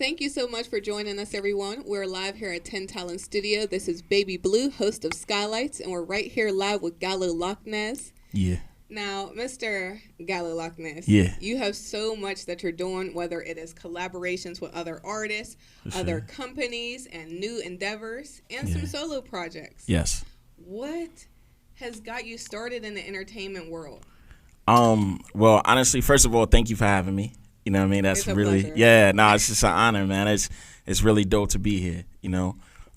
thank you so much for joining us, everyone. We're live here at 10 Talent Studio. This is BabbiiBloo, host of SkyyLytes, and we're right here live with Gallo Loch Ness. Yeah. Now, Mr. Gallo Loch Ness, Yeah. you have so much that you're doing, whether it is collaborations with other artists, other companies, and new endeavors, and some solo projects. Yes. What has got you started in the entertainment world? Well, honestly, first of all, thank you for having me. You know what I mean? That's really, pleasure. It's just an honor, man. It's really dope to be here, you know.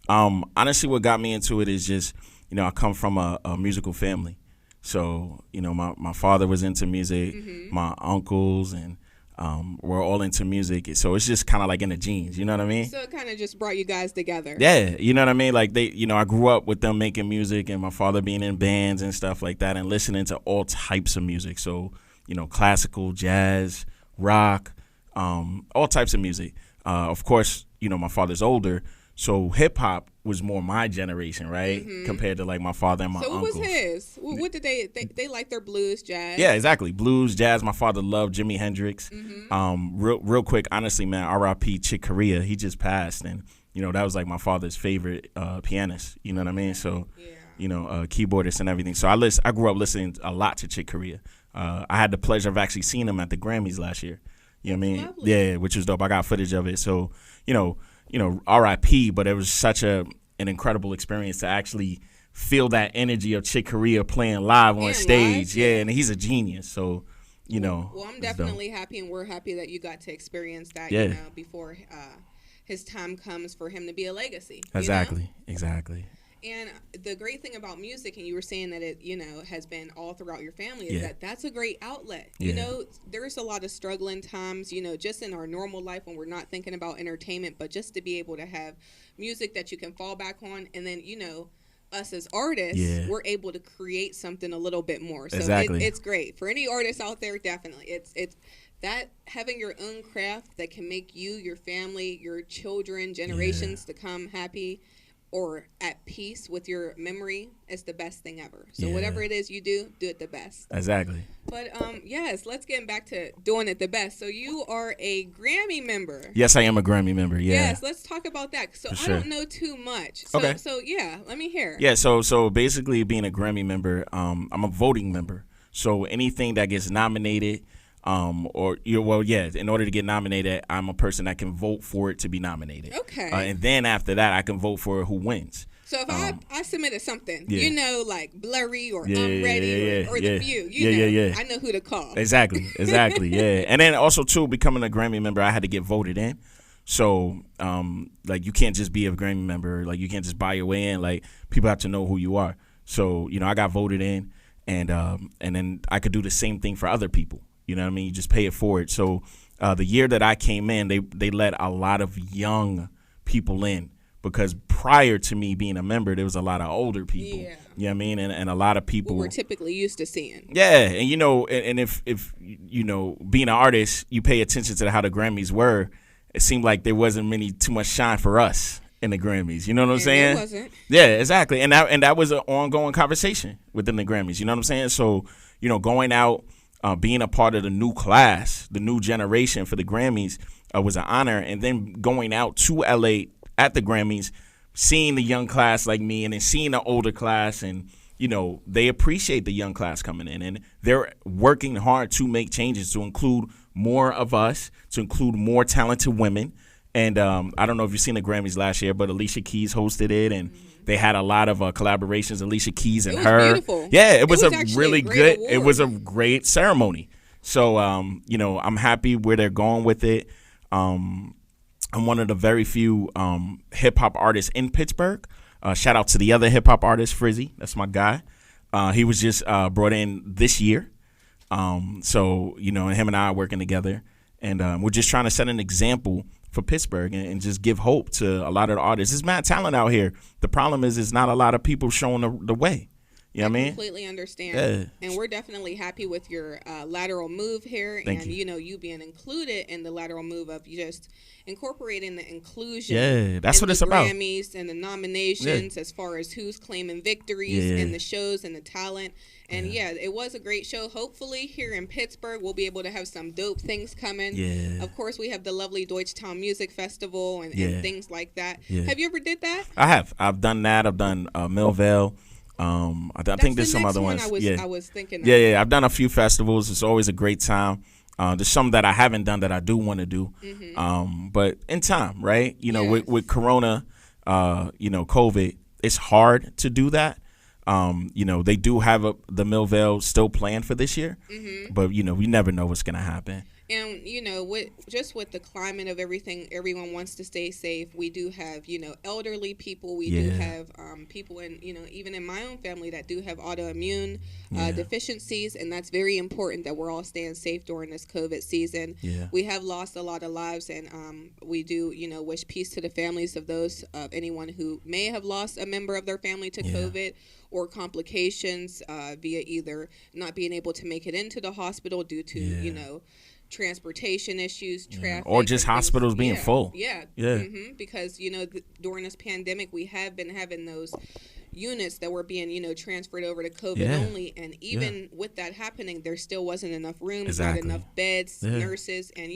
Honestly, what got me into it is just, you know, I come from a musical family. So, you know, my father was into music, my uncles, and we're all into music. So it's just kind of like in the genes, you know what I mean? So it kind of just brought you guys together. Yeah, you know what I mean? Like I grew up with them making music and my father being in bands and stuff like that and listening to all types of music. So, you know, classical, jazz, rock, all types of music. Of course, you know, my father's older, so hip hop was more my generation, right? Compared to like my father and my uncles. So what was his? What did they like their blues, jazz? Yeah, exactly. Blues, jazz. My father loved Jimi Hendrix. Real quick, honestly, man, R.I.P. Chick Corea. He just passed, and you know that was like my father's favorite pianist. You know what I mean? So, you know, keyboardist and everything. So I grew up listening a lot to Chick Corea. I had the pleasure of actually seeing him at the Grammys last year. You know what I mean? Lovely. Yeah, which was dope. I got footage of it. So, you know, R.I.P. But it was such an incredible experience to actually feel that energy of Chick Corea playing live on stage. Yeah, and he's a genius. So, you know. Well, I'm definitely happy, and we're happy that you got to experience that. Yeah. You know, before his time comes for him to be a legacy. Exactly. You know? Exactly. And the great thing about music, and you were saying that it, you know, has been all throughout your family, is that that's a great outlet. You know, there's a lot of struggling times, you know, just in our normal life when we're not thinking about entertainment, but just to be able to have music that you can fall back on. And then, you know, us as artists, we're able to create something a little bit more. So it's great. For any artists out there, definitely. It's that having your own craft that can make you, your family, your children, generations to come happy or at peace with your memory is the best thing ever. So whatever it is you do it the best. Exactly. But yes, let's get back to doing it the best. So you are a Grammy member. Yes, I am a Grammy member. Yeah. Yes, let's talk about that. So I don't know too much. So, So yeah, let me hear. Yeah. So basically, being a Grammy member, I'm a voting member. So anything that gets nominated. In order to get nominated, I'm a person that can vote for it to be nominated. Okay. And then after that, I can vote for who wins. So if I submitted something, you know, like Blurry or I'm Ready or The View, you know, I know who to call. Exactly, yeah. And then also, too, becoming a Grammy member, I had to get voted in. So, like, you can't just be a Grammy member. Like, you can't just buy your way in. Like, people have to know who you are. So, you know, I got voted in, and then I could do the same thing for other people. You know what I mean? You just pay it forward. So the year that I came in, they let a lot of young people in because prior to me being a member, there was a lot of older people. Yeah. You know what I mean? And a lot of people. What we're typically used to seeing. Yeah. And, you know, and if you know, being an artist, you pay attention to how the Grammys were, it seemed like there wasn't too much shine for us in the Grammys. You know what I'm saying? It wasn't. Yeah, exactly. And that was an ongoing conversation within the Grammys. You know what I'm saying? So, you know, going out, being a part of the new class, the new generation for the Grammys was an honor. And then going out to L.A. at the Grammys, seeing the young class like me and then seeing the older class. And, you know, they appreciate the young class coming in. And they're working hard to make changes to include more of us, to include more talented women. And I don't know if you've seen the Grammys last year, but Alicia Keys hosted it. And they had a lot of collaborations, Alicia Keys and her. It was beautiful. Yeah, it was a really good award. It was a great ceremony. So, you know, I'm happy where they're going with it. I'm one of the very few hip-hop artists in Pittsburgh. Shout out to the other hip-hop artist, Frizzy. That's my guy. He was just brought in this year. So, you know, him and I are working together. And we're just trying to set an example for Pittsburgh and just give hope to a lot of the artists. There's mad talent out here. The problem is not a lot of people showing the way. You You know what I mean? Completely understand. Yeah. And we're definitely happy with your lateral move here. Thank and, you. you being included in the lateral move of just incorporating the inclusion. Yeah, that's what it's about. about. Grammys and the nominations as far as who's claiming victories and the shows and the talent. And it was a great show. Hopefully here in Pittsburgh, we'll be able to have some dope things coming. Yeah. Of course, we have the lovely Deutschtown Music Festival and things like that. Yeah. Have you ever did that? I have. I've done that. I've done Millvale. I think there's some other ones. I was thinking. Yeah. I've done a few festivals. It's always a great time. There's some that I haven't done that I do want to do. But in time, right? With Corona, COVID, it's hard to do that. They do have the Millvale still planned for this year, but we never know what's gonna happen. And with the climate of everything, everyone wants to stay safe. We do have elderly people. We do have people in even in my own family that do have autoimmune deficiencies, and that's very important that we're all staying safe during this COVID season. We have lost a lot of lives, and we do wish peace to the families of anyone who may have lost a member of their family to COVID or complications via either not being able to make it into the hospital due to transportation issues, traffic, or just hospitals being full. Because during this pandemic, we have been having those units that were being transferred over to COVID only, and even with that happening, there still wasn't enough rooms, not enough beds, nurses, and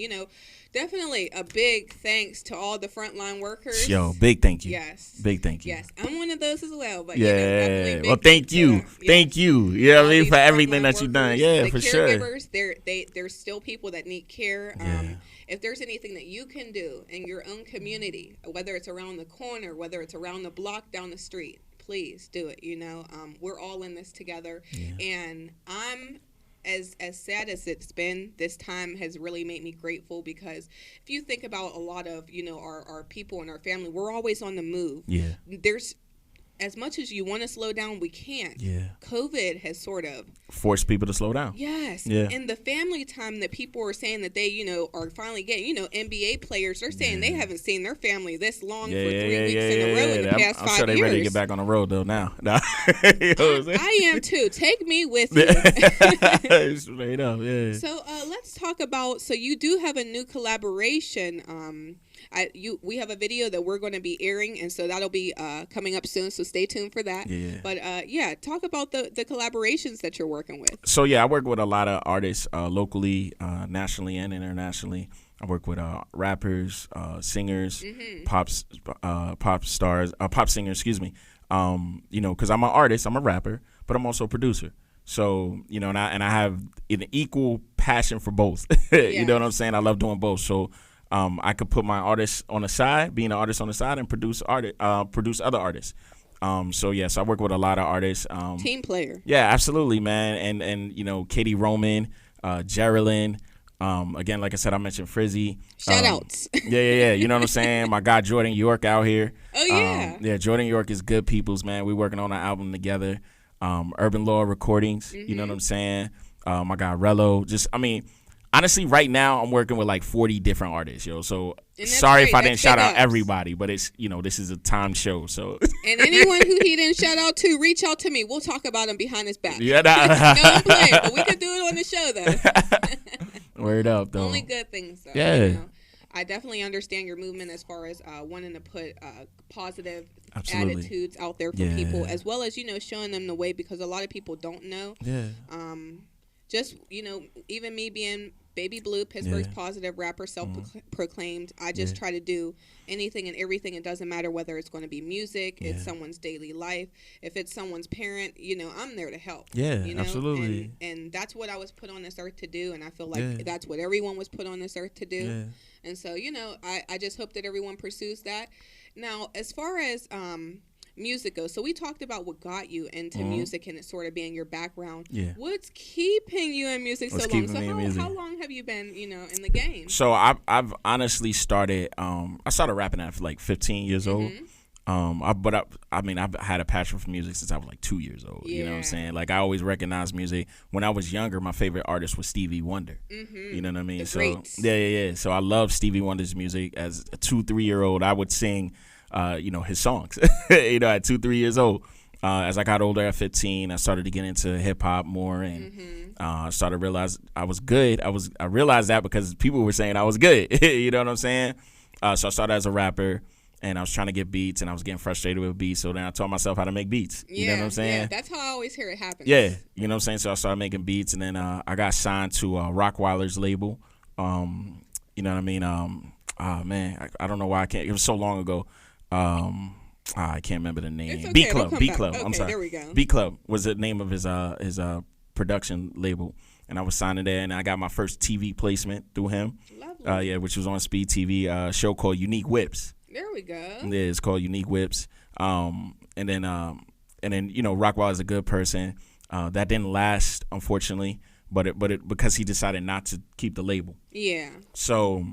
definitely a big thanks to all the frontline workers. Big thank you. Big thank you. I'm one of those as well. But definitely well, thank you. Thank you. You know what I mean, for everything that you've done. Yeah, for sure. Caregivers, there's still people that need care. If there's anything that you can do in your own community, whether it's around the corner, whether it's around the block, down the street, please do it. We're all in this together, and I'm as sad as it's been. This time has really made me grateful, because if you think about a lot of our people and our family, we're always on the move. There's as much as you want to slow down, we can't. COVID has sort of forced people to slow down. And the family time that people are saying that they are finally getting, NBA players, they're saying they haven't seen their family this long for 3 weeks in a row in the past 5 years. I'm sure they're ready to get back on the road though now. I am too. Take me with you. Straight up, So let's talk about, so you do have a new collaboration. We have a video that we're going to be airing, and so that'll be coming up soon, so stay tuned for that. But talk about the collaborations that you're working with. So I work with a lot of artists locally, nationally, and internationally. I work with rappers, singers, pop stars, pop singers, excuse me. Because I'm an artist, I'm a rapper, but I'm also a producer. So, and I have an equal passion for both. You know what I'm saying? I love doing both. So I could put my artists on the side, being an artist on the side, and produce other artists. So I work with a lot of artists. Team player. Yeah, absolutely, man. And Katie Roman, Geraldine. Again, like I said, I mentioned Frizzy. Shout outs. You know what I'm saying? My guy Jordan York out here. Oh yeah. Jordan York is good peoples, man. We working on an album together. Urban Law Recordings. You know what I'm saying? My guy Rello. Honestly, right now I'm working with like 40 different artists, yo. So sorry if I didn't shout out everybody, but it's this is a timed show, so. And anyone who he didn't shout out to, reach out to me. We'll talk about him behind his back. No, I'm playing, but we could do it on the show though. Word up, though. Only good things, though. Yeah. I definitely understand your movement as far as wanting to put positive attitudes out there for people, as well as showing them the way, because a lot of people don't know. Just even me being BabbiiBloo, Pittsburgh's positive rapper, self-proclaimed. I just try to do anything and everything. It doesn't matter whether it's going to be music, it's someone's daily life, if it's someone's parent. I'm there to help. Absolutely. And that's what I was put on this earth to do, and I feel like that's what everyone was put on this earth to do. And so I just hope that everyone pursues that. Now, as far as music goes, so we talked about what got you into music and it sort of being your background. What's keeping you in music so long? So how long have you been in the game? So I've honestly started I started rapping at like 15 years old. I've had a passion for music since I was like 2 years old. You know what I'm saying? Like I always recognized music. When I was younger, my favorite artist was Stevie Wonder. You know what I mean? The so greats. So I love Stevie Wonder's music. As a 2-3 year old, I would sing his songs, at 2-3 years old. as I got older at 15, I started to get into hip hop more, and I started to realize I was good. I realized that because people were saying I was good. You know what I'm saying? So I started as a rapper, and I was trying to get beats, and I was getting frustrated with beats. So then I taught myself how to make beats. You know what I'm saying? Yeah, that's how I always hear it happen. Yeah, you know what I'm saying? So I started making beats, and then I got signed to Rockwilder's label. You know what I mean? Man, I don't know why I can't. It was so long ago. I can't remember the name. It's okay, B Club. Okay, I'm sorry. There we go. B Club was the name of his production label, and I was signed there, and I got my first TV placement through him. Lovely. Which was on Speed TV, a show called Unique Whips. There we go. Yeah, it's called Unique Whips. And then Rockwilder is a good person. That didn't last, unfortunately, but it because he decided not to keep the label. Yeah. So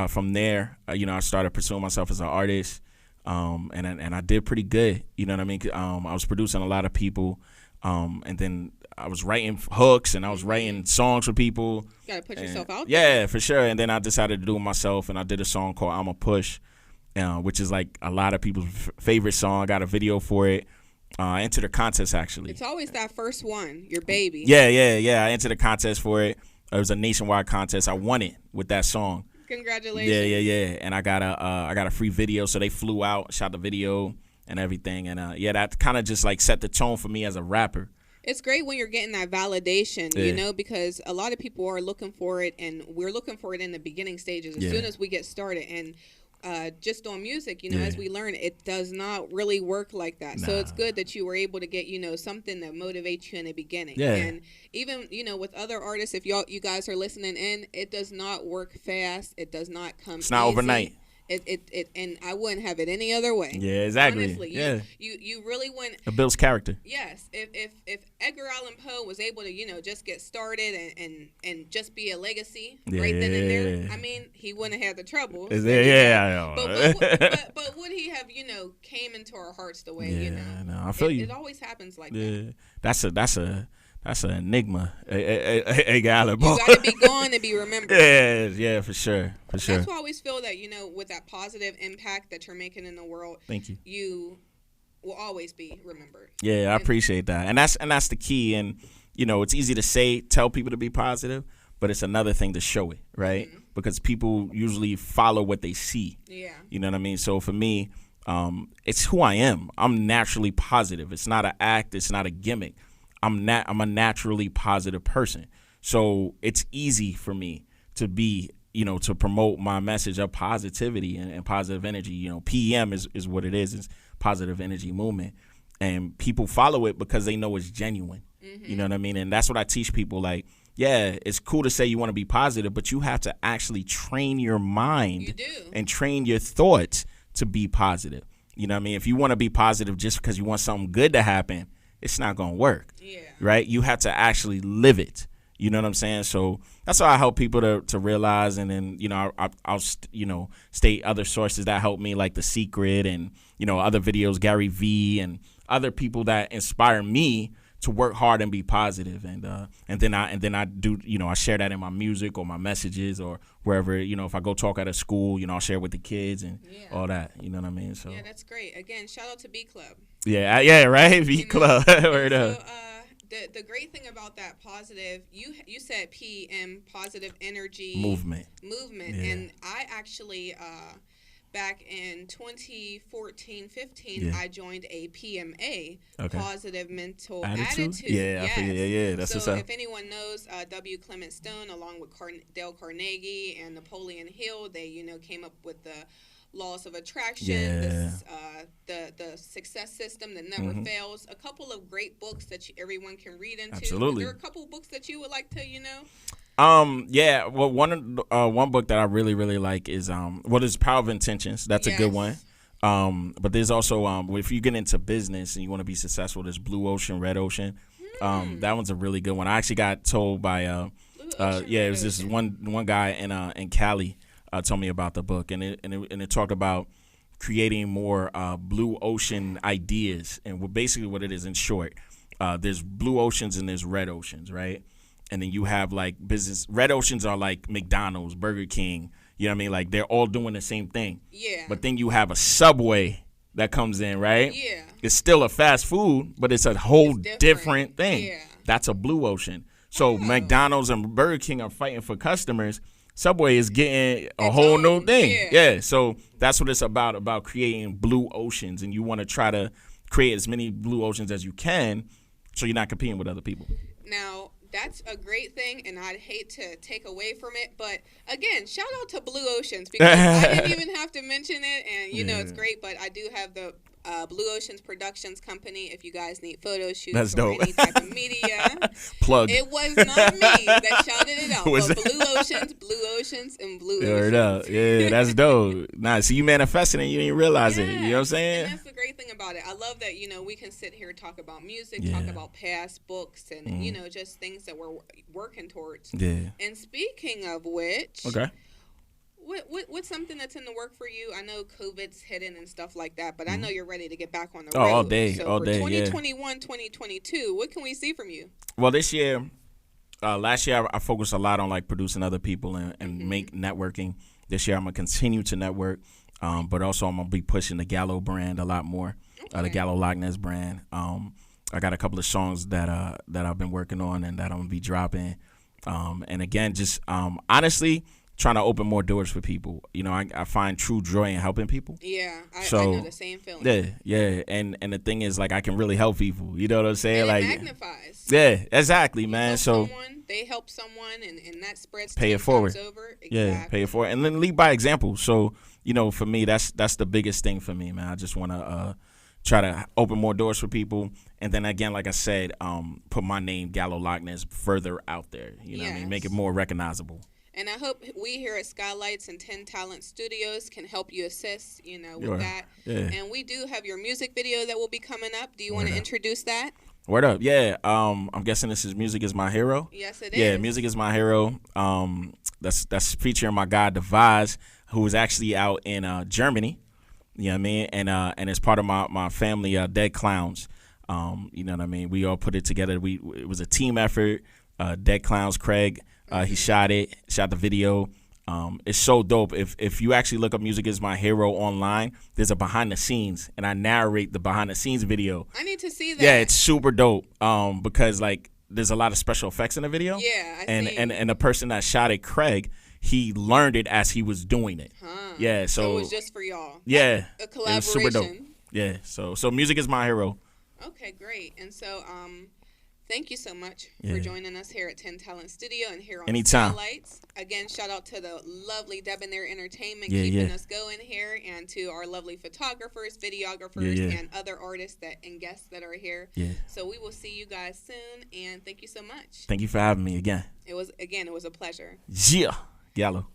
from there, I started pursuing myself as an artist. And I did pretty good, you know what I mean? I was producing a lot of people, and then I was writing hooks, and I was writing songs for people. You gotta put yourself out there. Yeah, for sure. And then I decided to do it myself, and I did a song called "I'm a Push," which is like a lot of people's favorite song. I got a video for it. I entered a contest, actually. It's always that first one, your baby. Yeah. I entered a contest for it. It was a nationwide contest. I won it with that song. Congratulations. Yeah. And I got a free video, so they flew out, shot the video and everything, and that kind of just like set the tone for me as a rapper. It's great when you're getting that validation, because a lot of people are looking for it, and we're looking for it in the beginning stages as soon as we get started. And just on music, as we learn, it does not really work like that. Nah. So it's good that you were able to get, something that motivates you in the beginning. Yeah. And even, with other artists, if you guys are listening in, it does not work fast. It does not come It's not easy. overnight. It and I wouldn't have it any other way. Yeah, exactly. Honestly, you really wouldn't. It builds character. Yes, if Edgar Allan Poe was able to just get started and just be a legacy right then and there, I mean, he wouldn't have had the trouble. I know. But would he have came into our hearts the way No, I feel you. It always happens like that. That's an enigma. Edgar Allan Poe. You gotta be gone to be remembered. Yeah, for sure. That's why I always feel that with that positive impact that you're making in the world. Thank you. You will always be remembered. Yeah, I appreciate that, and that's the key. And it's easy to tell people to be positive, but it's another thing to show it, right? Mm-hmm. Because people usually follow what they see. Yeah. You know what I mean? So for me, it's who I am. I'm naturally positive. It's not an act. It's not a gimmick. I'm a naturally positive person. So it's easy for me to be, to promote my message of positivity and positive energy. PEM is what it is. It's positive energy movement. And people follow it because they know it's genuine. Mm-hmm. You know what I mean? And that's what I teach people. Like, yeah, it's cool to say you want to be positive, but you have to actually train your mind and train your thoughts to be positive. You know what I mean? If you want to be positive just because you want something good to happen, it's not going to work, right? You have to actually live it. You know what I'm saying? So that's why I help people to realize. And then, I'll state other sources that help me, like The Secret and, other videos, Gary V, and other people that inspire me to work hard and be positive. And then I do, I share that in my music or my messages or wherever, if I go talk at a school, I'll share with the kids and all that. You know what I mean? So yeah, that's great. Again, shout out to B Club. Yeah, right. B Club. Word up. The great thing about that positive, you said PM, positive energy movement, and I actually back in 2014-15, I joined a PMA, positive mental attitude. Yeah, yes. Yeah. That's so if anyone knows W. Clement Stone, along with Dale Carnegie and Napoleon Hill, they came up with the laws of attraction, the success system that never fails. A couple of great books that everyone can read into. Absolutely. Are there a couple of books that you would like to, Well, one book that I really, really like is there's Power of Intentions. That's a good one. But there's also if you get into business and you want to be successful, there's Blue Ocean, Red Ocean. That one's a really good one. I actually got told by it was this one guy in Cali told me about the book, and it talked about creating more blue ocean ideas. And basically what it is, in short, there's blue oceans and there's red oceans, right? And then you have like business. Red oceans are like McDonald's, Burger King. You know what I mean? Like they're all doing the same thing. Yeah. But then you have a Subway that comes in, right? Yeah. It's still a fast food, but it's a whole different thing. Yeah. That's a blue ocean. So McDonald's and Burger King are fighting for customers. Subway is getting a whole new thing. Yeah. So that's what it's about creating blue oceans. And you want to try to create as many blue oceans as you can so you're not competing with other people. Now, that's a great thing, and I'd hate to take away from it. But, again, shout out to Blue Oceans because I didn't even have to mention it. And, you know, it's great, but I do have the Blue Oceans Productions Company if you guys need photo shoots or any type of media. Plug. It was not me that shouted it out, but Blue Oceans, and Blue Oceans. Yeah, that's dope. Nah, see, you manifesting it, you didn't realize it. You know what I'm saying? And that's the great thing about it. I love that, you know, we can sit here and talk about music, talk about past books, and, you know, just things that we're working towards. Yeah. And speaking of which... Okay. What's something that's in the work for you? I know COVID's hitting and stuff like that, but I know you're ready to get back on the road. All day, so all for day, 2021, 2022, what can we see from you? Well, this year, last year I focused a lot on like producing other people and make networking. This year I'm gonna continue to network, but also I'm gonna be pushing the Gallo brand a lot more, the Gallo Loch Ness brand. I got a couple of songs that I've been working on and that I'm gonna be dropping. And again, just honestly, trying to open more doors for people. You know, I find true joy in helping people. Yeah, I know the same feeling. Yeah. And the thing is, like, I can really help people. You know what I'm saying? And like, it magnifies. Yeah, exactly, man. So they help someone, and that spreads. Pay it forward. Over. Exactly. Yeah, pay it forward, and then lead by example. So, you know, for me, that's the biggest thing for me, man. I just want to try to open more doors for people, and then again, like I said, put my name, Gallo Loch Ness, further out there. You know what I mean? Make it more recognizable. And I hope we here at SkyyLytes and 10 Talent Studios can help you assist, you know, with that. Yeah. And we do have your music video that will be coming up. Do you want to introduce that? Word up. Yeah. I'm guessing this is Music Is My Hero. Yes, it is. Yeah, Music Is My Hero. That's featuring my guy, Devise, who is actually out in Germany. You know what I mean? And it's part of my family, Dead Clowns. You know what I mean? We all put it together. It was a team effort. Dead Clowns, Craig. He shot the video. It's so dope. If you actually look up Music Is My Hero online, there's a behind the scenes, and I narrate the behind the scenes video. I need to see that. Yeah, it's super dope. Because like there's a lot of special effects in the video. Yeah, and the person that shot it, Craig, he learned it as he was doing it. Huh. Yeah, so it was just for y'all. Yeah, a collaboration. It was super dope. Yeah, so Music Is My Hero. Okay, great. And so thank you so much for joining us here at 10 Talent Studio and here on SkyyLytes. Again, shout out to the lovely Debonair Entertainment keeping us going here, and to our lovely photographers, videographers, and other artists and guests that are here. Yeah. So we will see you guys soon, and thank you so much. Thank you for having me again. It was a pleasure. Yeah, Gallo.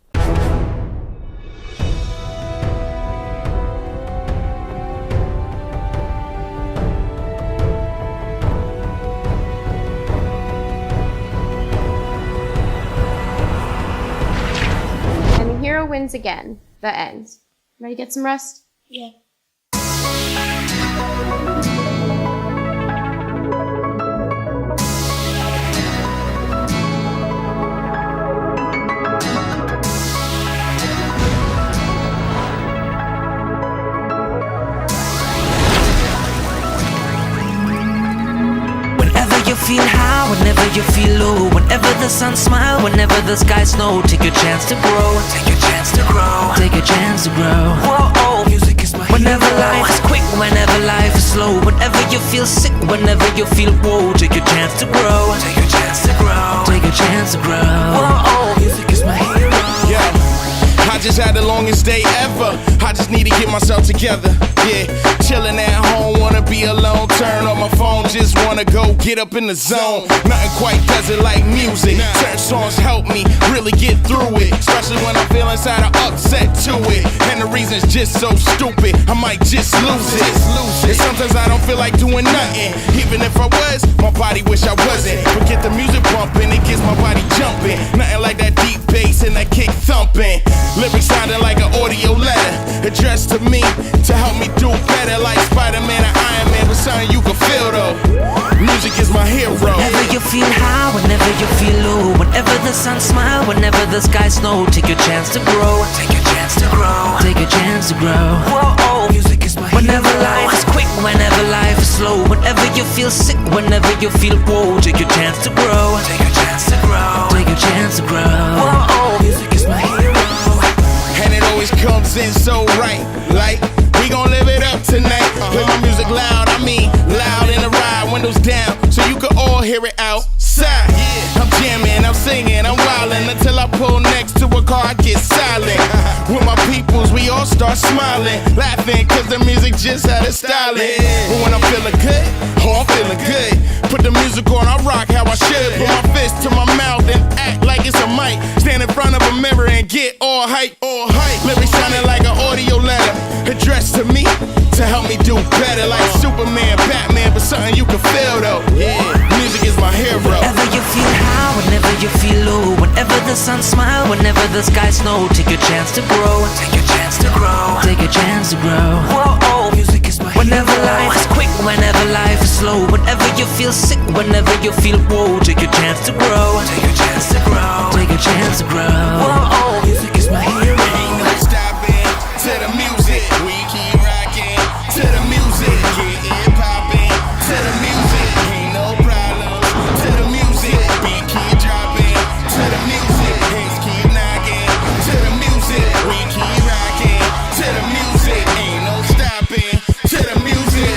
Hero wins again. The end. Ready to get some rest? Yeah. You feel high, whenever you feel low, whenever the sun smile, whenever the sky snow, take your chance to grow, take your chance to grow, take your chance to grow. Whoa, oh, music is my whenever hero. Life is quick, whenever life is slow, whenever you feel sick, whenever you feel whoa, take your chance to grow, take your chance to grow, take your chance to grow. Whoa, oh, music is my hero. Yeah, I just had the longest day ever. I just need to get myself together. Yeah, chilling at home, wanna be alone. Turn on my phone, just wanna go get up in the zone. Nothing quite does it like music. Certain songs help me really get through it, especially when I'm feeling sad or upset to it. And the reason's just so stupid, I might just lose it. And sometimes I don't feel like doing nothing. Even if I was, my body wish I wasn't. But get the music bumping, it gets my body jumping. Nothing like that deep bass and that kick thumping. Lyrics sounding like an audio letter addressed to me to help me do better, like Spider-Man and Iron Man, but something you can feel though. Music is my hero. Whenever you feel high, whenever you feel low, whenever the sun smile, whenever the sky snow, take your chance to grow, take your chance to grow, take your chance to grow. Whoa, oh, music is Whenever life is quick, whenever life is slow, whenever you feel sick, whenever you feel whoa, take your chance to grow. Take your chance to grow. Take your chance to grow. Whoa, music is my hero. And it always comes in so right, like we gon' live it up tonight. Play my music loud, I mean loud in the ride, windows down, so you can all hear it outside. I'm jamming, I'm singing, I'm wildin' until I pull next to a car, I get silent. With my peoples, we all start smiling, laughing, cause the music just had a styling. But when I'm feeling good, oh, I'm feeling good. Put the music on, I rock how I should. Put my fist to my mouth and act like it's a mic. Stand in front of a mirror and get all hype, all hype. Lyrics sounding like an audio letter addressed to me to help me do better, like Superman, Batman, but something you can feel though. Yeah, music is my hero. Whenever you feel high, whenever you feel low, whenever the sun smiles, whenever the sky snow, take your chance to grow. Take your chance to grow. Take your chance to grow. Whoa, music is my hero. Whenever life is quick, whenever life is slow, whenever you feel sick, whenever you feel whoa, take your chance to grow. Take your chance to grow. Take your chance to grow. Whoa, music is my hero. Ain't no stopping to the music. We keep rocking to the music. Get it poppin' to the music. Ain't no problem to the music. We keep dropping to the music. Hits keep knocking to the music. We keep rocking to the music. Ain't no stopping to the music.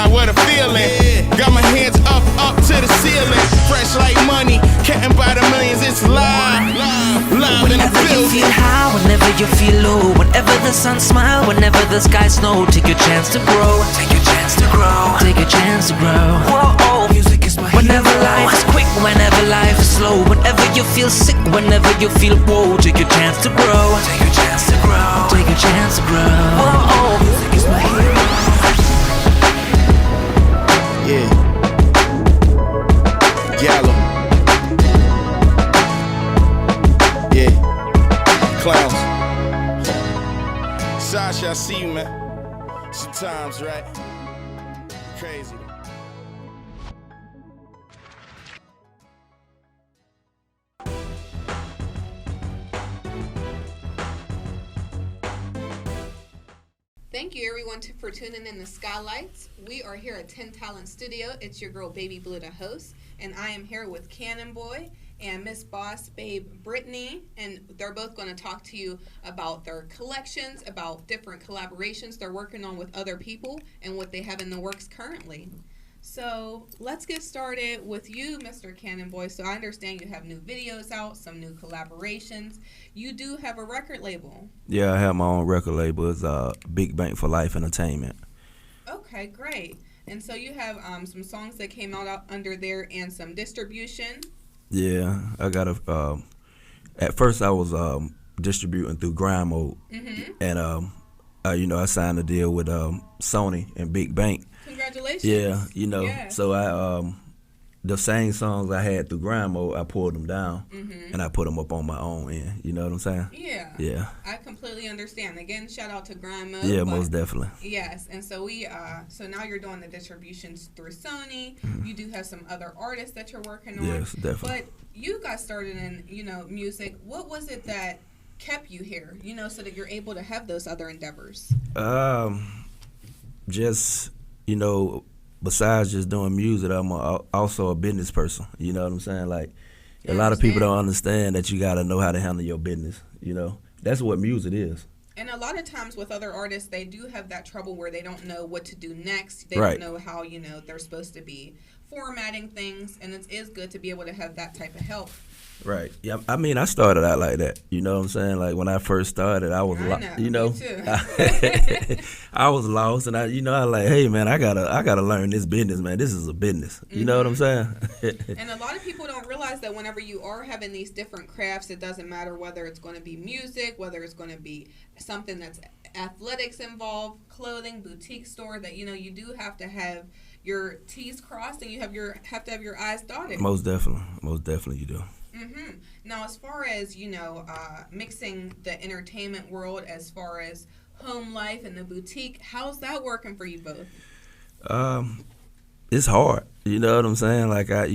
What a feeling. Got my hands up to the ceiling. Fresh like money, counting by the millions. It's live in the Whenever you building. feel high, whenever you feel low, whenever the sun smiles, whenever the sky snow, take your chance to grow. Take your chance to grow. Take your chance to grow. Whoa, music is my hero. Whenever life is quick, whenever life is slow, whenever you feel sick, whenever you feel whoa, take your chance to grow. Take your chance to grow. Take your chance to grow. Whoa, music is my hero. Yeah. Gallo. Yeah. Clowns. Sasha, I see you, man. Sometimes, right? Crazy. Thank you everyone for tuning in to SkyyLytes. We are here at 10 Talent Studio. It's your girl BABIIBLOO, the host, and I am here with Cannon Boy and Miss Boss Babe Brittany, and they're both going to talk to you about their collections, about different collaborations they're working on with other people, and what they have in the works currently. So let's get started with you, Mr. Cannon Boy. So I understand you have new videos out, some new collaborations. You do have a record label. Yeah, I have my own record label. It's Big Bank for Life Entertainment. Okay, great. And so you have some songs that came out under there and some distribution. Yeah, I got a. At first, I was distributing through Grind Mode, and I signed a deal with Sony and Big Bank. Congratulations. Yeah, Yeah. so I the same songs I had through Grind Mode, I pulled them down and I put them up on my own end. You know what I'm saying? Yeah. Yeah. I completely understand. Again, shout out to Grind Mode. Yeah, most definitely. Yes, and so so now you're doing the distributions through Sony. You do have some other artists that you're working on. Yes, definitely. But you got started in, music. What was it that kept you here, so that you're able to have those other endeavors? Just, besides just doing music, I'm also a business person. You know what I'm saying? Like, a lot of people don't understand that you got to know how to handle your business. That's what music is. And a lot of times with other artists, they do have that trouble where they don't know what to do next. They Right. don't know how, they're supposed to be formatting things. And it is good to be able to have that type of help. Right. Yeah. I mean, I started out like that. You know what I'm saying? Like when I first started, I was, Me too. I was lost, and I like, hey man, I gotta learn this business, man. This is a business. You know what I'm saying? And a lot of people don't realize that whenever you are having these different crafts, it doesn't matter whether it's going to be music, whether it's going to be something that's athletics involved, clothing, boutique store, that you do have to have your T's crossed and you have to have your I's dotted. Most definitely you do. Now, as far as, mixing the entertainment world as far as home life and the boutique, how's that working for you both? It's hard. You know what I'm saying? Like, a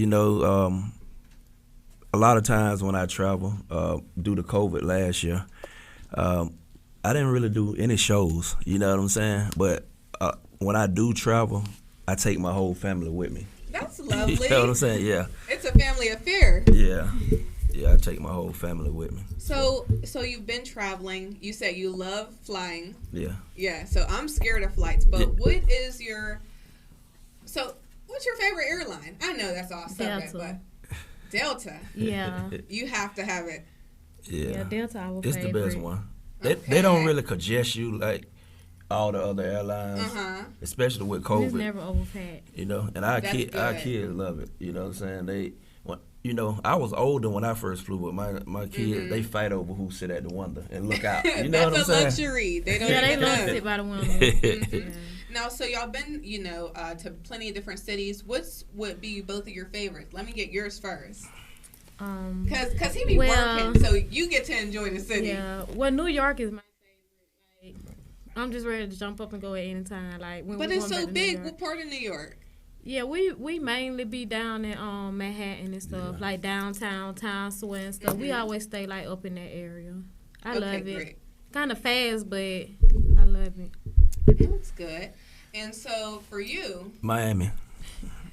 lot of times when I travel, due to COVID last year, I didn't really do any shows. You know what I'm saying? But when I do travel, I take my whole family with me. That's lovely. You know what I'm saying? Yeah. It's a family affair. Yeah. Yeah, I take my whole family with me. So you've been traveling. You said you love flying. Yeah. Yeah. So I'm scared of flights, but what's your favorite airline? I know that's off subject, but Delta. Yeah. You have to have it. Yeah. Delta our It's favorite. the best one. They don't really congest you like all the other airlines, especially with COVID. It's never overpacked. You know, and our kids love it. You know what I'm saying? I was older when I first flew, but my kids, they fight over who sit at the window and look out. You know what I'm saying? That's a luxury. They don't they even love know. to sit by the window. Now, so y'all been, to plenty of different cities. What would be both of your favorites? Let me get yours first. Cause he be working, so you get to enjoy the city. Yeah. Well, New York is my favorite. Like, I'm just ready to jump up and go at any time. Like, but it's so big. What part of New York? Yeah, we mainly be down in Manhattan and stuff, like downtown, Times Square and stuff. We always stay like up in that area. I love it. Great. Kind of fast, but I love it. That's good. And so for you, Miami.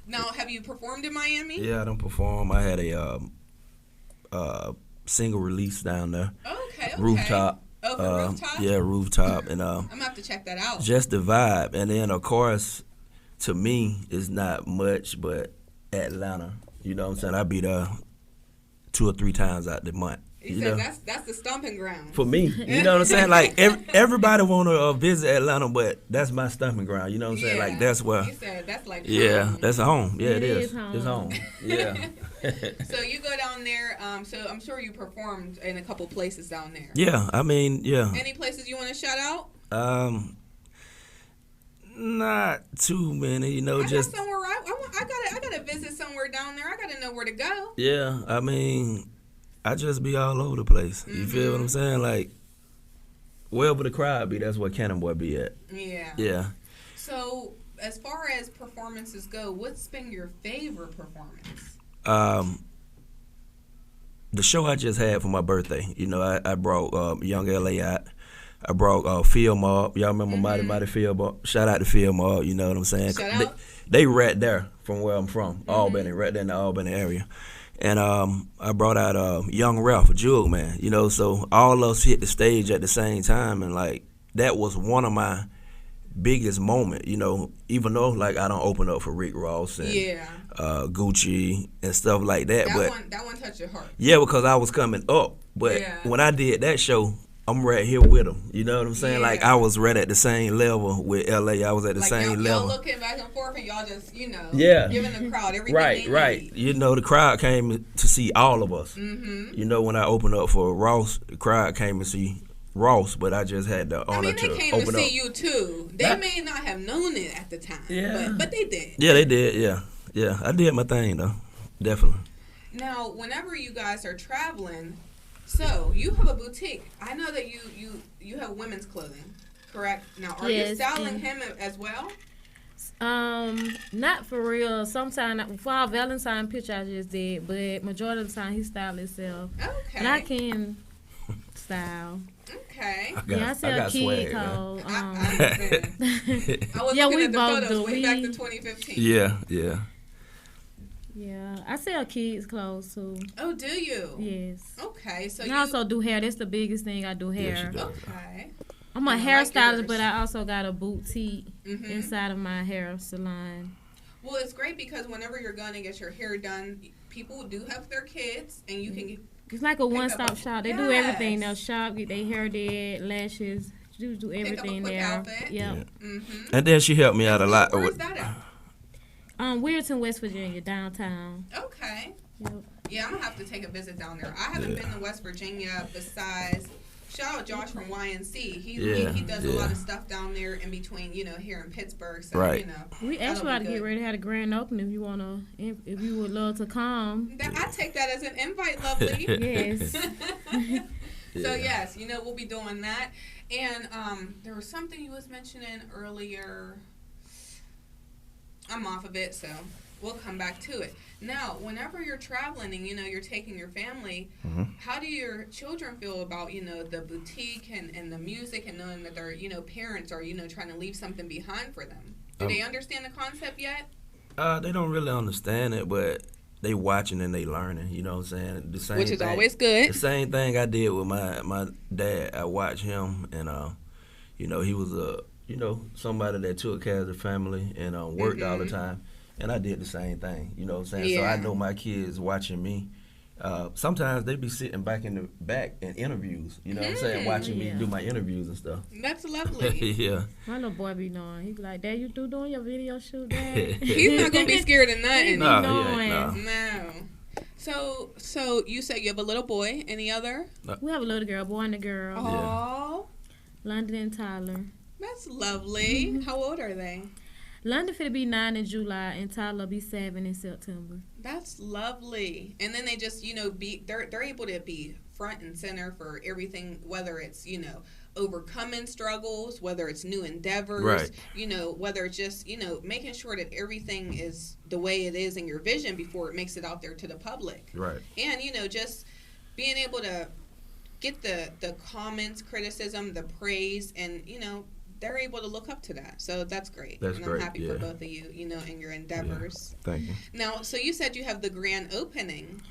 Now, have you performed in Miami? Yeah, I done perform. I had a single release down there. Okay. Rooftop. Oh, for Rooftop? Yeah, Rooftop. And I'm going to have to check that out. Just the vibe. And then, of course, to me, it's not much, but Atlanta. You know what I'm saying? I be there 2 or 3 times out the month. He said that's the stomping ground. For me. You know what I'm saying? Like, everybody want to visit Atlanta, but that's my stomping ground. You know what I'm saying? Like, that's where. He said that's like home. That's home. Yeah, it is. It's home. Yeah. So you go down there. So I'm sure you performed in a couple places down there. Yeah, I mean, yeah. Any places you want to shout out? Not too many, just somewhere I gotta visit somewhere down there. I gotta know where to go. Yeah, I mean, I just be all over the place. You feel what I'm saying? Like, wherever the crowd be, that's where Cannon Boy be at. Yeah. Yeah. So, as far as performances go, what's been your favorite performance? The show I just had for my birthday. I brought Young LA out. I brought Field Mob. Y'all remember Mighty Field Mob? Shout out to Field Mob, you know what I'm saying? Shout out. They right there from where I'm from, Albany, right there in the Albany area. And I brought out Young Ralph, Jug Man, so all of us hit the stage at the same time. And, like, that was one of my biggest moments, even though, like, I don't open up for Rick Ross and Gucci and stuff like that. That one touched your heart. Yeah, because I was coming up. But when I did that show, I'm right here with them. You know what I'm saying? Yeah. Like, I was right at the same level with LA. I was at the same level. Y'all looking back and forth and y'all just, giving the crowd everything Right. Need. The crowd came to see all of us. Mm-hmm. When I opened up for Ross, the crowd came to see Ross, but I just had the honor to open up. They came to see you, too. They may not have known it at the time, but they did. Yeah, they did, yeah. Yeah, I did my thing, though. Definitely. Now, whenever you guys are traveling... So, you have a boutique. I know that you have women's clothing, correct? Now, are you styling him as well? Not for real. Sometimes, for our Valentine picture I just did, but majority of the time he styled himself. Okay. And I can style. Okay. I sell kid clothes. I was looking at the photos way back to 2015. Yeah. Yeah, I sell kids' clothes too. Oh, do you? Yes. Okay, so I also do hair. That's the biggest thing. I do hair. Yes, okay. I'm a hairstylist, but I also got a boutique inside of my hair salon. Well, it's great because whenever you're going to get your hair done, people do have their kids, and you can get. It's like a one-stop shop. They do everything. They'll shop, get their hair did, lashes, do everything there. Outfit. Yep. Mm-hmm. And then she helped me out a lot. Where's that at? Weirton, West Virginia, downtown. Okay. Yep. Yeah, I'm gonna have to take a visit down there. I haven't been to West Virginia besides. Shout out Josh from YNC. He does a lot of stuff down there in between, here in Pittsburgh. So, we actually got to get ready to have a grand opening if you would love to come. I take that as an invite, lovely. Yes. So yes, we'll be doing that. And there was something you was mentioning earlier. I'm off of it, so we'll come back to it. Now, whenever you're traveling and, you're taking your family, how do your children feel about, the boutique and the music and knowing that their, parents are, trying to leave something behind for them? Do they understand the concept yet? They don't really understand it, but they watching and they learning, you know what I'm saying? The same Which is thing, always good. The same thing I did with my dad. I watched him, and, he was somebody that took care of the family and worked all the time. And I did the same thing, you know what I'm saying? Yeah. So I know my kids watching me. Sometimes they be sitting back in the back in interviews, you know what I'm saying? Watching me do my interviews and stuff. That's lovely. Yeah. My little boy be knowing. He be like, Dad, you doing your video shoot, Dad? He's not going to be scared of nothing. No. So you said you have a little boy. Any other? We have a little girl, boy and a girl. Aww. London and Tyler. That's lovely. How old are they? London finna be 9 in July, and Tyler be 7 in September. That's lovely. And then they just, they're able to be front and center for everything, whether it's, overcoming struggles, whether it's new endeavors, right. Whether it's just, making sure that everything is the way it is in your vision before it makes it out there to the public. Right. And, just being able to get the comments, criticism, the praise, and, they're able to look up to that. So that's great. That's and great. I'm happy for both of you, in your endeavors. Yeah. Thank you. Now, so you said you have the grand opening.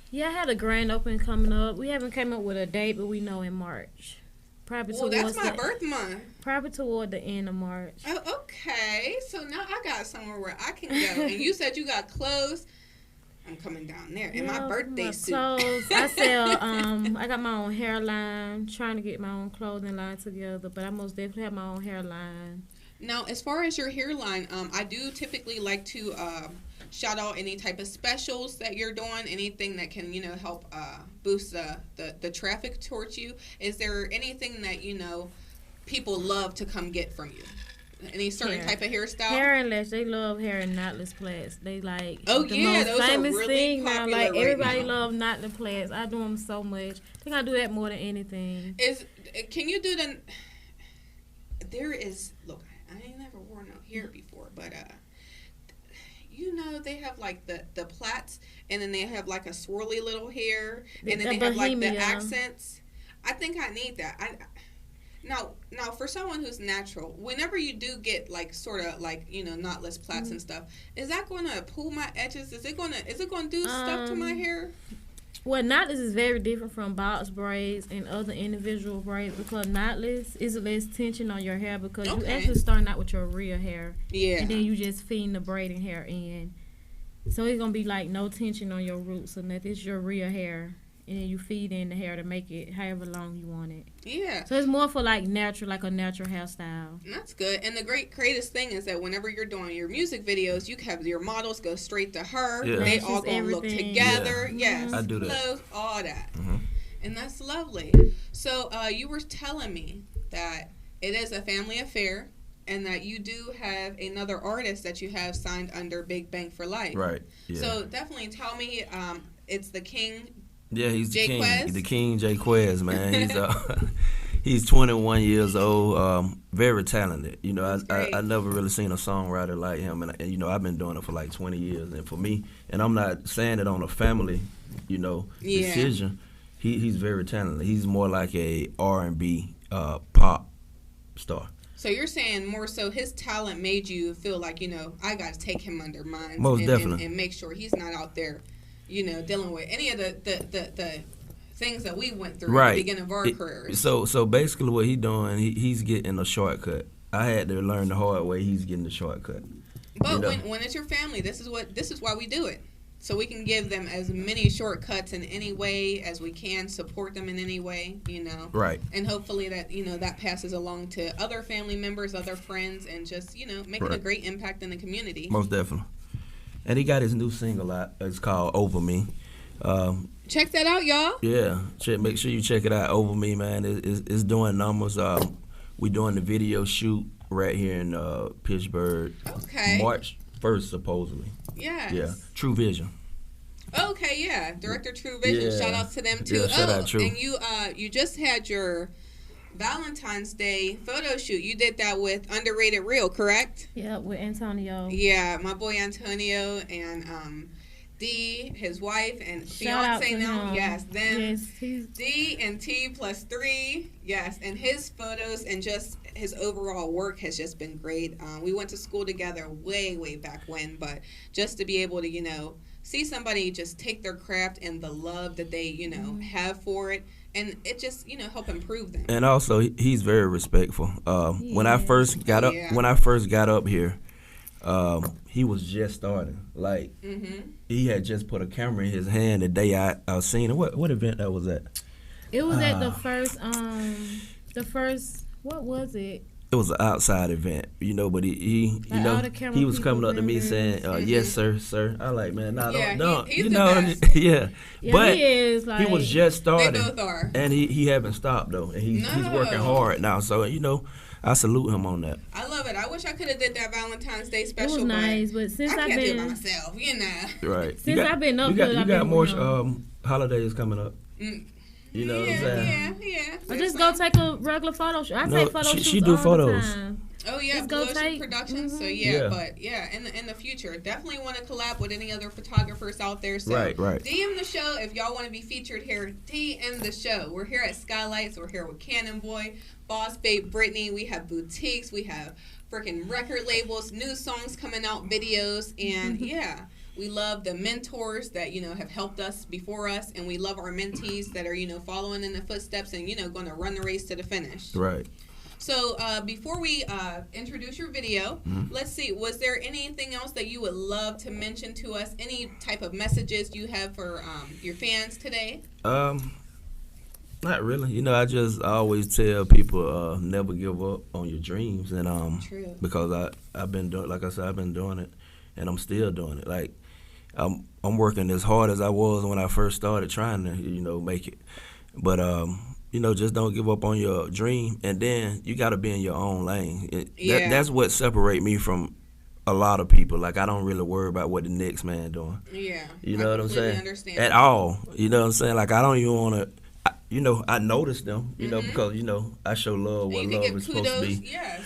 Yeah, I had a grand opening coming up. We haven't came up with a date, but we know in March. Probably that's my birth month. Probably toward the end of March. Oh, okay. So now I got somewhere where I can go. And you said you got clothes. I'm coming down there in my birthday suit. Clothes. I sell. I got my own hairline. Trying to get my own clothing line together, but I most definitely have my own hairline. Now, as far as your hairline, I do typically like to shout out any type of specials that you're doing. Anything that can help boost the traffic towards you. Is there anything that people love to come get from you? Any certain type of hairstyle? Hair and lash. They love hair and knotless plaits. They like the most those famous are really thing now. Like everybody now. love knotless plaits. I do them so much. I think I do that more than anything. Can you do the? There is. Look, I ain't never worn no hair before, but they have like the plaits, and then they have like a swirly little hair, and then they have like the accents. I think I need that. Now, for someone who's natural, whenever you do get like sort of like knotless plaits and stuff, is that going to pull my edges? Is it going to do stuff to my hair? Well, knotless is very different from box braids and other individual braids because knotless is less tension on your hair because you actually starting out with your real hair, and then you just feeding the braiding hair in. So it's gonna be like no tension on your roots or nothing. It's your real hair. And then you feed in the hair to make it however long you want it. Yeah. So it's more for like natural, like a natural hairstyle. That's good. And the greatest thing is that whenever you're doing your music videos, you have your models go straight to her. Yeah. They all gonna look together. Yeah. Yes. I do that. Clothes, all that. And that's lovely. So you were telling me that it is a family affair and that you do have another artist that you have signed under Big Bang for Life. Right. Yeah. So definitely tell me it's the King. Yeah, he's the king. Quez? The King Jaquez, man. He's 21 years old. Very talented. I never really seen a songwriter like him, and I've been doing it for like 20 years. And for me, and I'm not saying it on a family, decision. He's very talented. He's more like a R&B pop star. So you're saying more so his talent made you feel like I got to take him under mine. Most definitely, and make sure he's not out there. Dealing with any of the things that we went through at the beginning of our careers. So basically what he's doing, he's getting a shortcut. I had to learn the hard way. He's getting the shortcut. But when it's your family, this is why we do it. So we can give them as many shortcuts in any way as we can, support them in any way, Right. And hopefully that, that passes along to other family members, other friends, and just, making a great impact in the community. Most definitely. And he got his new single out. It's called Over Me. Check that out, y'all. Yeah. Make sure you check it out. Over Me, man. It's doing numbers. We doing the video shoot right here in Pittsburgh. Okay. March 1st, supposedly. Yes. Yeah. True Vision. Okay, yeah. Director True Vision. Yeah. Shout out to them, too. Yeah, shout out True. And you just had your Valentine's Day photo shoot. You did that with Underrated Real, correct? Yeah, with Antonio. Yeah, my boy Antonio and D, his wife, and fiance now. Him. Yes, them. Yes, D and T plus 3. Yes, and his photos and just his overall work has just been great. We went to school together way back when, but just to be able to, see somebody just take their craft and the love that they, have for it. And it just, help improve them. And also, he's very respectful. When I first got up here, he was just starting. Like, he had just put a camera in his hand the day I seen him. What event that was at? It was at the first, what was it? It was an outside event, but he was coming up to me saying, "Yes, sir." I like, man, no, he's the best. yeah. But he is, like, he was just starting, they both are. And he haven't stopped though, and he's working hard now. So I salute him on that. I love it. I wish I could have did that Valentine's Day special. It was nice, but since I can't do it by myself, Right. Since I've been up here, you got more holidays coming up. You know what I'm saying? Yeah. Or just go take a regular photo shoot. Take photo shoots she do all photos. The time. Oh yeah, just Blue go Ocean take Productions. So in the future, definitely want to collab with any other photographers out there. So right. DM the show if y'all want to be featured here. DM the show. We're here at SkyyLytes. We're here with Cannon Boy, Boss Babe Brittany. We have boutiques. We have freaking record labels, new songs coming out, videos, and we love the mentors that, have helped us before us, and we love our mentees that are, following in the footsteps and, going to run the race to the finish. Right. So before we introduce your video, let's see, was there anything else that you would love to mention to us? Any type of messages you have for your fans today? Not really. I always tell people never give up on your dreams, and True. Because I've been doing, like I said, I've been doing it, and I'm still doing it. Like I'm working as hard as I was when I first started trying to make it, but just don't give up on your dream, and then you got to be in your own lane. That's what separates me from a lot of people. Like, I don't really worry about what the next man doing. Yeah. You know what I'm saying? Understand. At all. You know what I'm saying? Like, I don't even want to, I notice them, because, I show love what love is supposed to be. Yes.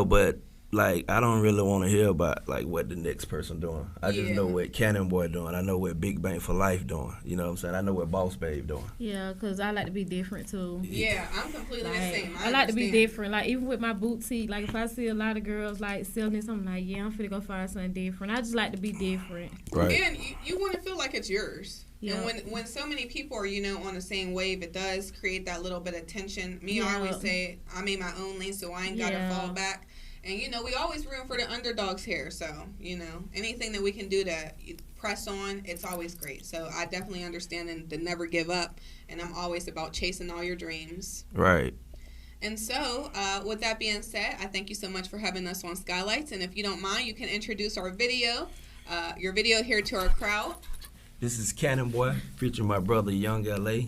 But, like, I don't really want to hear about, like, what the next person doing. I just know what Cannon Boy doing. I know what Big Bank for Life doing. You know what I'm saying? I know what Boss Babe doing. Yeah, because I like to be different, too. Yeah, I'm completely the same. I like to be different. Like, even with my boutique, like, if I see a lot of girls, like, selling this, I'm like, I'm finna go find something different. I just like to be different. Right. And you want to feel like it's yours. Yeah. And when so many people are, on the same wave, it does create that little bit of tension. I always say, I made my own lane, so I ain't got to fall back. And, we always room for the underdogs here. So, anything that we can do to press on, it's always great. So I definitely understand and to never give up. And I'm always about chasing all your dreams. Right. And so, with that being said, I thank you so much for having us on SkyyLytes. And if you don't mind, you can introduce our video, your video here to our crowd. This is Cannon Boy featuring my brother Young LA,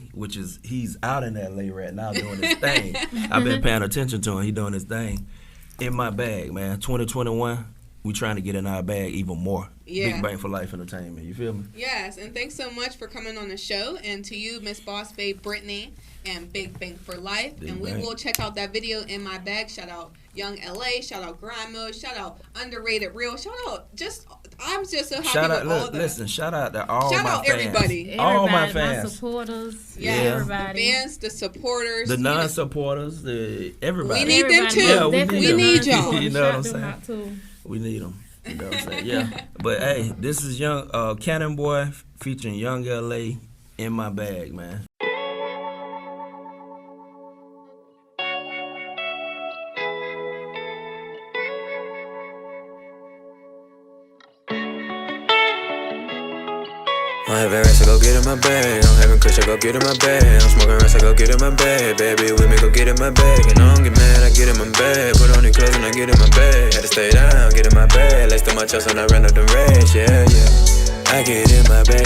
he's out in LA right now doing his thing. I've been paying attention to him. He doing his thing. In my bag, man. 2021, we trying to get in our bag even more. Yeah. Big Bang for Life Entertainment. You feel me? Yes, and thanks so much for coming on the show. And to you, Miss Boss Babe Brittany and Big Bang for Life. Big and we Bang. will check out that video in my bag. Shout out Young LA. Shout out Grind Mode. Shout out Underrated Real. Shout out I'm just so happy shout out, with all listen, shout out to all shout my out fans. everybody. All my My fans. supporters. Yeah. Everybody. The fans, the supporters. The non-supporters, everybody. We need them too. Yeah, we need y'all. You know what I'm saying? We need them. You know what I'm saying? Yeah. But, hey, this is Young Cannon Boy featuring Young LA in my bag, man. I'm having rest, I go get in my bag. I'm having kush, I go get in my bag. I'm smoking rest, I go get in my bag. Baby, with me, go get in my bag. And I don't get mad, I get in my bag. Put on the clothes and I get in my bag. Had to stay down, get in my bag. Lace to my chest and I ran up the rags, yeah. I get in my bag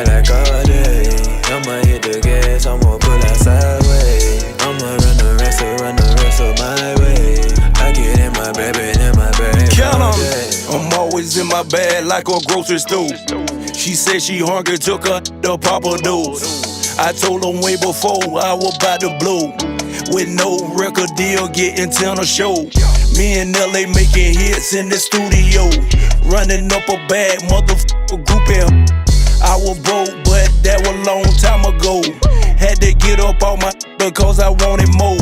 like all day. I'ma hit the gas, I'ma pull out sideways. I'ma run the rest of my way. I get in my bag, Count all on day. me. I'm always in my bag like a grocery store. She said she hungry, took her the Papa dose. I told them way before I was about to blow. with no record deal, getting 10 a show. Me and LA making hits in the studio, running up a bad motherfucker groupie. I was broke, but that was a long time ago. Had to get up on my because I wanted more.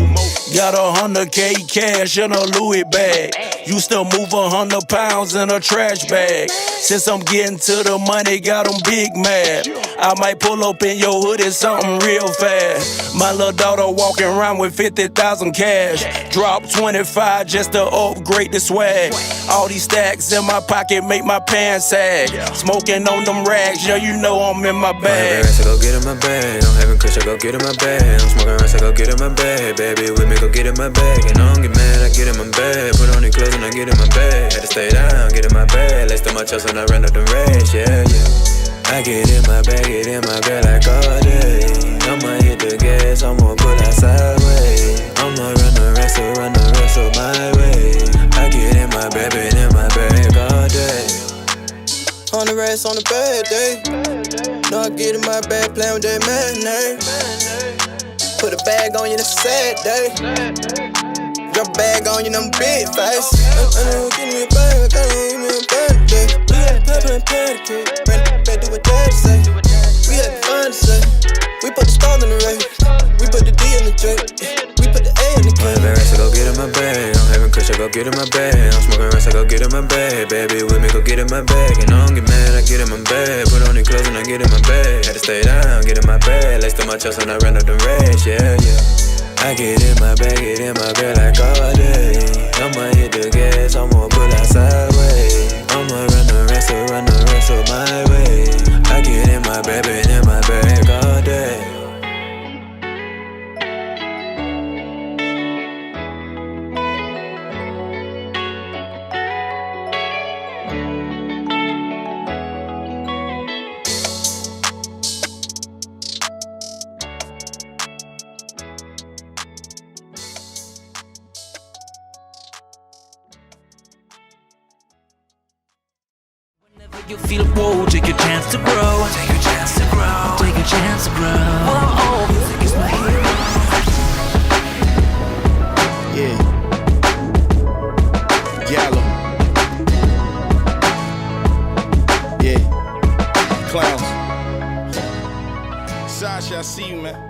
Got 100K cash in a Louis bag. Used to move 100 pounds in a trash bag. Since I'm getting to the money, got them big mad. I might pull up in your hood and something real fast. My little daughter walking around with 50,000 cash. Drop 25 just to upgrade the swag. All these stacks in my pocket make my pants sag. Smoking on them rags, yeah, you know I'm in my bag. I go get in my bag. I'm having kush, I go get in my bag. I'm smoking racks, I go get in my bag. Baby, with me, go get in my bag. And I don't get mad, I get in my bag. Put on the clothes and I get in my bag. Had to stay down, get in my bag. Lace to my chest and I ran up the rags, yeah, yeah. I get in my bag, get in my bag like all day. I'ma hit the gas, I'ma pull out sideways. I'ma run the rest of my way. I get in my bag all day. On the rest on the bad day. No, I get in my bag, playing with that matinee. Put a bag on you, that's a sad day. Drop a bag on you, I'm big face. I know give me a bag, I gotta give me a birthday. We had a pepper and pancake. Ran back, do what daddy say. We had fun to say. We put the stars in the race. We put the D in the J. We put the A in the K. Racks, I go get in my bag. I'm having kush, I go get in my bag. I'm smoking racks, I go get in my bag. Baby, with me, go get in my bag. And I don't get mad, I get in my bag. Put on the clothes and I get in my bag. Had to stay down, get in my bag. Lace to my chest and I ran up the rags, yeah, yeah. I get in my bag like all day. I'ma hit the gas, I'ma pull out sideways. I'ma run the rest of my way. I get in my bag all day. You feel whoa, take your chance to grow. Take your chance to grow. Take your chance to grow. Whoa, music is my hero. Yeah. Gallo. Yeah. Clowns. Sasha, I see you, man.